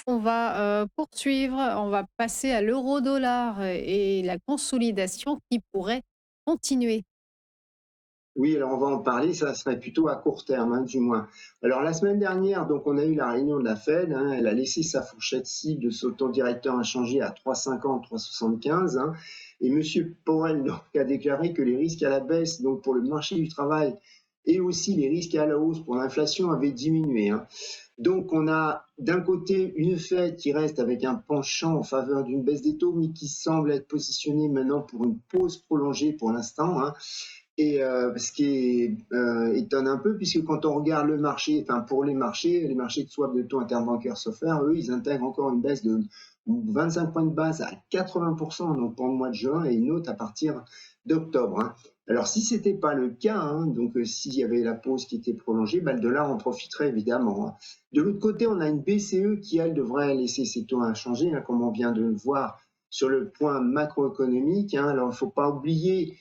On va poursuivre, on va passer à l'euro-dollar et la consolidation qui pourrait continuer. Oui, alors on va en parler, ça serait plutôt à court terme, hein, du moins. Alors la semaine dernière, donc on a eu la réunion de la Fed, hein, elle a laissé sa fourchette cible de son taux directeur inchangé à 3,50, 3,75, hein, et Monsieur Powell donc, a déclaré que les risques à la baisse donc pour le marché du travail et aussi les risques à la hausse pour l'inflation avaient diminué, hein. Donc on a d'un côté une Fed qui reste avec un penchant en faveur d'une baisse des taux, mais qui semble être positionnée maintenant pour une pause prolongée pour l'instant, hein. Et ce qui étonne un peu, puisque quand on regarde le marché, enfin pour les marchés de swap de taux interbancaires SOFR, eux, ils intègrent encore une baisse de 25 points de base à 80% donc pour le mois de juin et une autre à partir d'octobre, hein. Alors si ce n'était pas le cas, hein, donc s'il y avait la pause qui était prolongée, bah, le dollar en profiterait évidemment, hein. De l'autre côté, on a une BCE qui, elle, devrait laisser ses taux inchangés, hein, comme on vient de le voir sur le point macroéconomique, hein. Alors il ne faut pas oublier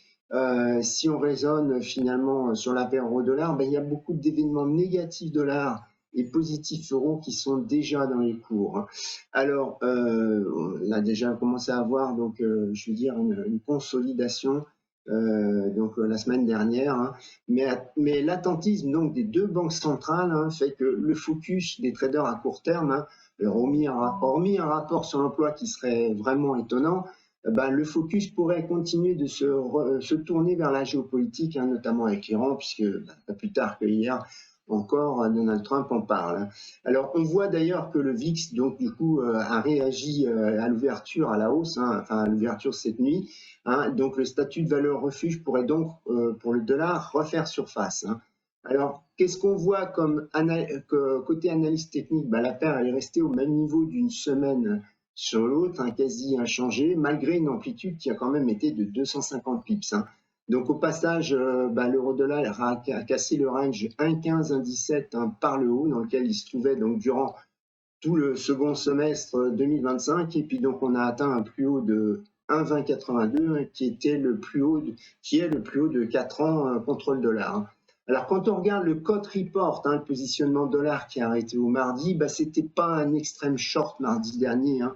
si on raisonne finalement sur la paire euro-dollar, ben, il y a beaucoup d'événements négatifs dollars et positifs euros qui sont déjà dans les cours, hein. Alors, on a déjà commencé à avoir, donc, je veux dire, une consolidation donc la semaine dernière, hein. Mais l'attentisme donc des deux banques centrales, hein, fait que le focus des traders à court terme, hein, alors, hormis un rapport sur l'emploi qui serait vraiment étonnant, ben, le focus pourrait continuer de se tourner vers la géopolitique, hein, notamment avec l'Iran, puisque ben, pas plus tard que hier encore, Donald Trump en parle, hein. Alors, on voit d'ailleurs que le VIX, donc du coup, a réagi à l'ouverture à la hausse, hein, enfin à l'ouverture cette nuit, hein. Donc, le statut de valeur refuge pourrait donc, pour le dollar, refaire surface, hein. Alors, qu'est-ce qu'on voit comme côté analyse technique? Ben, la paire elle est restée au même niveau d'une semaine sur l'autre, hein, quasi inchangé, malgré une amplitude qui a quand même été de 250 pips, hein. Donc au passage, bah, l'euro-dollar a cassé le range 1,15-1,17, hein, par le haut, dans lequel il se trouvait donc durant tout le second semestre 2025. Et puis donc on a atteint un plus haut de 1,2082, hein, qui est le plus haut de 4 ans, contre le dollar, hein. Alors quand on regarde le Code Report, hein, le positionnement dollar qui a arrêté au mardi, bah, c'était pas un extrême short mardi dernier, hein.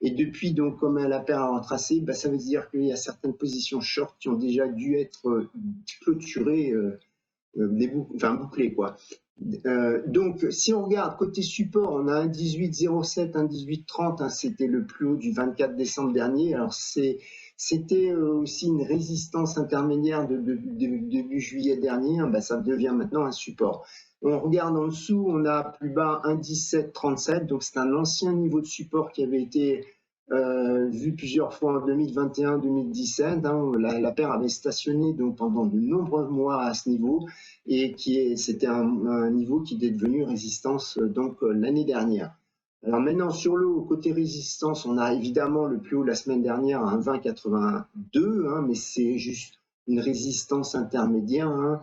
Et depuis, donc, comme la paire a retracé, bah, ça veut dire qu'il y a certaines positions short qui ont déjà dû être clôturées, enfin bouclées, quoi. Donc, si on regarde côté support, on a un 18,07, un 18,30, hein, c'était le plus haut du 24 décembre dernier. Alors, c'était aussi une résistance intermédiaire de début juillet dernier, hein, bah, ça devient maintenant un support. On regarde en dessous, on a plus bas un 17,37, donc c'est un ancien niveau de support qui avait été vu plusieurs fois en 2021-2017, hein. La paire avait stationné donc pendant de nombreux mois à ce niveau et c'était un niveau qui est devenu résistance donc l'année dernière. Alors maintenant sur le côté résistance, on a évidemment le plus haut la semaine dernière à 1,2082, hein, mais c'est juste une résistance intermédiaire, hein.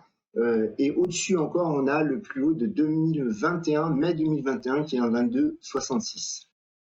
Et au-dessus encore, on a le plus haut de 2021, mai 2021, qui est un 22,66.